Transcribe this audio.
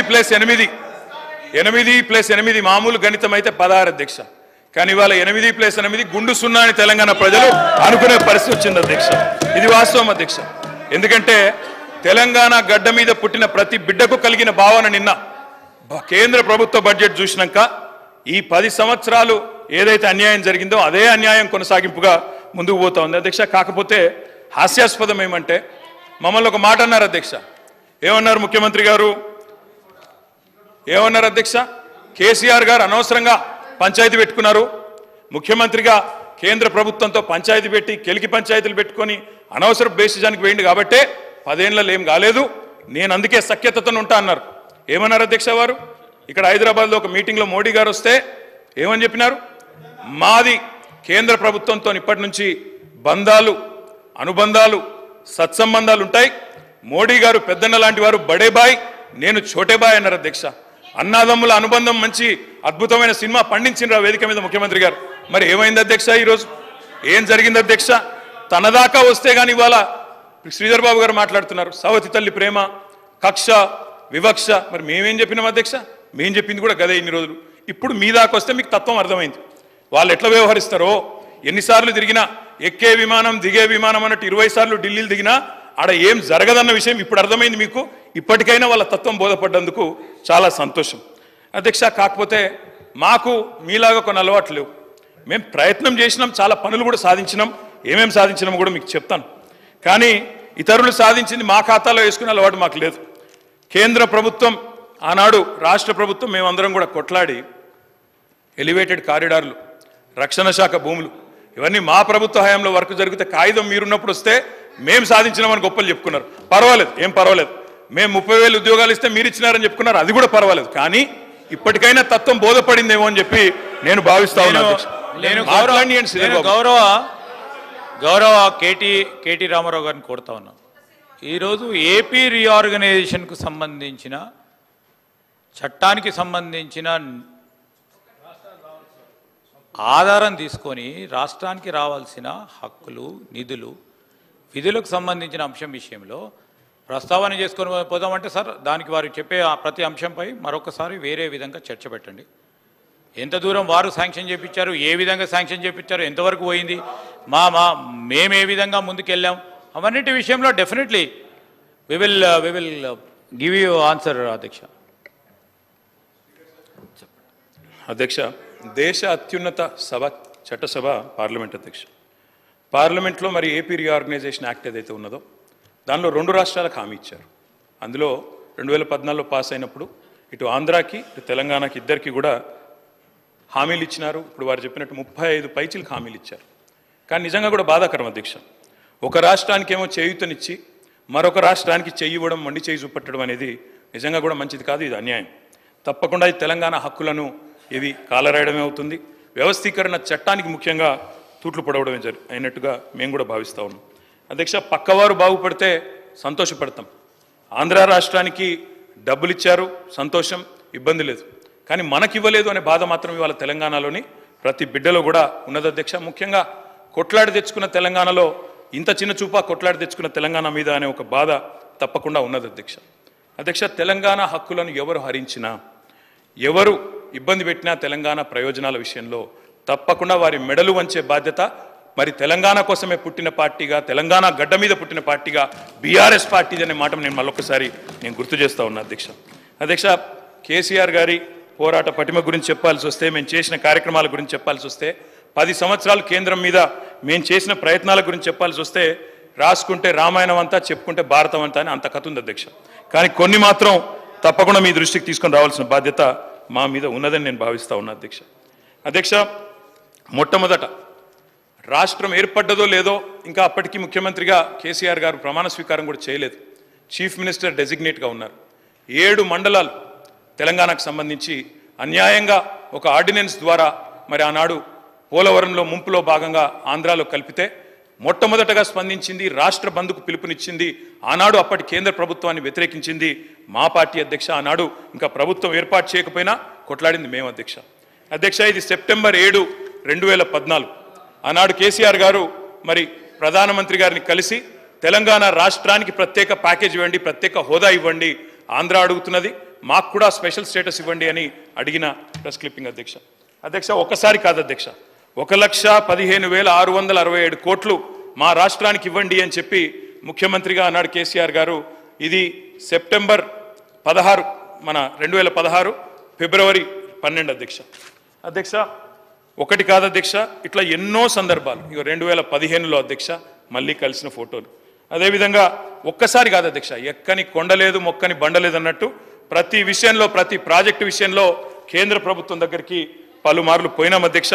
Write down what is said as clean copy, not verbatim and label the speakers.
Speaker 1: 8+8 8+8 మామూలు గణితం అయితే 16 అధ్యక్ష. కానీ ఇవాళ 8+8 గుండు సున్నా అని తెలంగాణ ప్రజలు అనుకునే పరిస్థితి వచ్చింది అధ్యక్ష. ఇది వాస్తవం అధ్యక్ష. ఎందుకంటే తెలంగాణ గడ్డ మీద పుట్టిన ప్రతి బిడ్డకు కలిగిన భావన నిన్న కేంద్ర ప్రభుత్వ బడ్జెట్ చూసినాక ఈ 10 సంవత్సరాలు ఏదైతే అన్యాయం జరిగిందో అదే అన్యాయం కొనసాగింపుగా ముందుకు పోతా ఉంది అధ్యక్ష. కాకపోతే హాస్యాస్పదం ఏమంటే మమ్మల్ని ఒక మాట అన్నారు అధ్యక్ష. ఏమన్నారు ముఖ్యమంత్రి గారు? ఏమన్నారు అధ్యక్ష? కేసీఆర్ గారు అనవసరంగా పంచాయతీ పెట్టుకున్నారు, ముఖ్యమంత్రిగా కేంద్ర ప్రభుత్వంతో పంచాయతీ పెట్టి కెలికి పంచాయతీలు పెట్టుకొని అనవసర బేసిజానికి వేయండి కాబట్టే 10 ఏళ్లలో ఏం కాలేదు, నేను అందుకే సఖ్యతతో ఉంటా అన్నారు. ఏమన్నారు అధ్యక్ష వారు? ఇక్కడ హైదరాబాద్లో ఒక మీటింగ్లో మోడీ గారు వస్తే ఏమని చెప్పినారు? మాది కేంద్ర ప్రభుత్వంతో ఇప్పటి నుంచి బంధాలు, అనుబంధాలు, సత్సంబంధాలు ఉంటాయి. మోడీ గారు పెద్దన్న లాంటి వారు, బడే బాయ్, నేను చోటే బాయ్ అన్నారు అధ్యక్ష. అన్నాదమ్ముల అనుబంధం మంచి అద్భుతమైన సినిమా పండించిన వేదిక మీద ముఖ్యమంత్రి గారు. మరి ఏమైంది అధ్యక్ష? ఈరోజు ఏం జరిగింది అధ్యక్ష? తన దాకా వస్తే కానీ ఇవాళ శ్రీధర్ బాబు గారు మాట్లాడుతున్నారు సవతి తల్లి ప్రేమ, కక్ష, వివక్ష. మరి మేమేం చెప్పినాం అధ్యక్ష? మేం చెప్పింది కూడా గదే ఇన్ని రోజులు. ఇప్పుడు మీ దాకా వస్తే మీకు తత్వం అర్థమైంది. వాళ్ళు ఎట్లా వ్యవహరిస్తారో, ఎన్నిసార్లు తిరిగినా, ఎక్కే విమానం దిగే విమానం అన్నట్టు 20 సార్లు ఢిల్లీలు దిగినా ఆడ ఏం జరగదన్న విషయం ఇప్పుడు అర్థమైంది మీకు. ఇప్పటికైనా వాళ్ళ తత్వం బోధపడ్డందుకు చాలా సంతోషం అధ్యక్ష. కాకపోతే మాకు మీలాగా కొన్ని అలవాట్లు లేవు. మేము ప్రయత్నం చేసినాం, చాలా పనులు కూడా సాధించినాం. ఏమేమి సాధించినామో కూడా మీకు చెప్తాను. కానీ ఇతరులు సాధించింది మా ఖాతాలో వేసుకునే అలవాటు మాకు లేదు. కేంద్ర ప్రభుత్వం, ఆనాడు రాష్ట్ర ప్రభుత్వం, మేమందరం కూడా కొట్లాడి ఎలివేటెడ్ కారిడార్లు, రక్షణ శాఖ భూములు, ఇవన్నీ మా ప్రభుత్వ హయాంలో వర్క్ జరిగితే కాగితం మీరున్నప్పుడు వస్తే మేము సాధించినామని గొప్పలు చెప్పుకున్నారు. పర్వాలేదు, ఏం పర్వాలేదు. మేము 30,000 ఉద్యోగాలు ఇస్తే మీరు ఇచ్చినారని చెప్పుకున్నారు, అది కూడా పర్వాలేదు. కానీ ఇప్పటికైనా తత్వం బోధపడిందేమో అని చెప్పి నేను భావిస్తా ఉన్నాను.
Speaker 2: గౌరవ కేటీ రామారావు గారిని కోరుతా ఉన్నాను. ఈరోజు ఏపీ రీఆర్గనైజేషన్కు సంబంధించిన చట్టానికి సంబంధించిన ఆధారం తీసుకొని రాష్ట్రానికి రావాల్సిన హక్కులు, నిధులు, విధులకు సంబంధించిన అంశం విషయంలో ప్రస్తావన చేసుకొని పోదామంటే సార్, దానికి వారు చెప్పే ప్రతి అంశంపై మరొకసారి వేరే విధంగా చర్చ పెట్టండి. ఎంత దూరం వారు శాంక్షన్ చేయించారు, ఏ విధంగా శాంక్షన్ చేయించారు, ఎంతవరకు పోయింది, మేము ఏ విధంగా ముందుకెళ్ళాం, అవన్నిటి విషయంలో definitely we will give you answer అధ్యక్ష.
Speaker 1: అధ్యక్ష, దేశ అత్యున్నత సభ చట్టసభ పార్లమెంట్ అధ్యక్ష. పార్లమెంట్లో మరి ఏపీ రీఆర్గనైజేషన్ యాక్ట్ ఏదైతే ఉన్నదో దానిలో 2 రాష్ట్రాలకు హామీ ఇచ్చారు. అందులో 2014లో పాస్ అయినప్పుడు ఇటు ఆంధ్రాకి ఇటు తెలంగాణకి ఇద్దరికి కూడా హామీలు ఇచ్చినారు. ఇప్పుడు వారు చెప్పినట్టు 35 పైచీలకు హామీలు ఇచ్చారు. కానీ నిజంగా కూడా బాధాకరం అధ్యక్ష. ఒక రాష్ట్రానికేమో చేయూతనిచ్చి మరొక రాష్ట్రానికి చెయ్యి ఇవ్వడం, మొండి చేయి చూపెట్టడం అనేది నిజంగా కూడా మంచిది కాదు, ఇది అన్యాయం. తప్పకుండా ఈ తెలంగాణ హక్కులను ఇవి కాలరాయడమే అవుతుంది. వ్యవస్థీకరణ చట్టానికి ముఖ్యంగా తూట్లు పడవడమే అయినట్టుగా మేము కూడా భావిస్తూ ఉన్నాం అధ్యక్ష. పక్కవారు బాగుపడితే సంతోషపడతాం. ఆంధ్ర రాష్ట్రానికి డబ్బులు ఇచ్చారు, సంతోషం, ఇబ్బంది లేదు. కానీ మనకివ్వలేదు అనే బాధ మాత్రం ఇవాళ తెలంగాణలోని ప్రతి బిడ్డలో కూడా ఉన్నది అధ్యక్ష. ముఖ్యంగా కొట్లాడి తెచ్చుకున్న తెలంగాణలో ఇంత చిన్న చూపా కొట్లాడి తెచ్చుకున్న తెలంగాణ మీద అనే ఒక బాధ తప్పకుండా ఉన్నది అధ్యక్ష. అధ్యక్ష, తెలంగాణ హక్కులను ఎవరు హరించినా, ఎవరు ఇబ్బంది పెట్టినా తెలంగాణ ప్రయోజనాల విషయంలో తప్పకుండా వారి మెడలు వంచే బాధ్యత మరి తెలంగాణ కోసమే పుట్టిన పార్టీగా, తెలంగాణ గడ్డ మీద పుట్టిన పార్టీగా బీఆర్ఎస్ పార్టీ అనే మాట నేను మళ్ళొకసారి గుర్తు చేస్తూ ఉన్నా అధ్యక్ష. అధ్యక్ష, కేసీఆర్ గారి పోరాట పటిమ గురించి చెప్పాల్సి వస్తే, మేము చేసిన కార్యక్రమాల గురించి చెప్పాల్సి వస్తే, 10 సంవత్సరాలు కేంద్రం మీద మేము చేసిన ప్రయత్నాల గురించి చెప్పాల్సి వస్తే, రాసుకుంటే రామాయణం అంతా, చెప్పుకుంటే భారతం అంతా అని అంత కథ ఉంది అధ్యక్ష. కానీ కొన్ని మాత్రం తప్పకుండా మీ దృష్టికి తీసుకొని రావాల్సిన బాధ్యత మా మీద ఉన్నదని నేను భావిస్తూ ఉన్నా అధ్యక్ష. అధ్యక్ష, మొట్టమొదట రాష్ట్రం ఏర్పడ్డదో లేదో ఇంకా అప్పటికి ముఖ్యమంత్రిగా కేసీఆర్ గారు ప్రమాణ స్వీకారం కూడా చేయలేదు. చీఫ్ మినిస్టర్ డెసిగ్నేట్గా ఉన్నారు. 7 మండలాలు తెలంగాణకు సంబంధించి అన్యాయంగా ఒక ఆర్డినెన్స్ ద్వారా మరి ఆనాడు పోలవరంలో ముంపులో భాగంగా ఆంధ్రాలో కలిపితే మొట్టమొదటగా స్పందించింది, రాష్ట్ర బంద్కు పిలుపునిచ్చింది, ఆనాడు అప్పటి కేంద్ర ప్రభుత్వాన్ని వ్యతిరేకించింది మా పార్టీ అధ్యక్ష. ఆనాడు ఇంకా ప్రభుత్వం ఏర్పాటు చేయకపోయినా కొట్లాడింది మేము అధ్యక్ష. అధ్యక్ష, ఇది సెప్టెంబర్ 7, 2014. ఆనాడు కేసీఆర్ గారు మరి ప్రధానమంత్రి గారిని కలిసి తెలంగాణ రాష్ట్రానికి ప్రత్యేక ప్యాకేజ్ ఇవ్వండి, ప్రత్యేక హోదా ఇవ్వండి, ఆంధ్ర అడుగుతున్నది, మాకు కూడా స్పెషల్ స్టేటస్ ఇవ్వండి అని అడిగిన ప్రెస్ క్లిప్పింగ్ అధ్యక్ష. అధ్యక్ష ఒక్కసారి కాదు అధ్యక్ష, 1,15,667 కోట్లు మా రాష్ట్రానికి ఇవ్వండి అని చెప్పి ముఖ్యమంత్రిగా అన్నాడు కేసీఆర్ గారు. ఇది సెప్టెంబర్ 16 మన 2016 ఫిబ్రవరి 12 అధ్యక్ష. అధ్యక్ష ఒకటి కాదు అధ్యక్ష, ఇట్లా ఎన్నో సందర్భాలు. ఇక 2015లో అధ్యక్ష మళ్ళీ కలిసిన ఫోటోలు. అదేవిధంగా ఒక్కసారి కాదు అధ్యక్ష, ఎక్కని కొండలేదు మొక్కని బండలేదు అన్నట్టు ప్రతి విషయంలో ప్రతి ప్రాజెక్టు విషయంలో కేంద్ర ప్రభుత్వం దగ్గరికి పలుమార్లు పోయినాం అధ్యక్ష.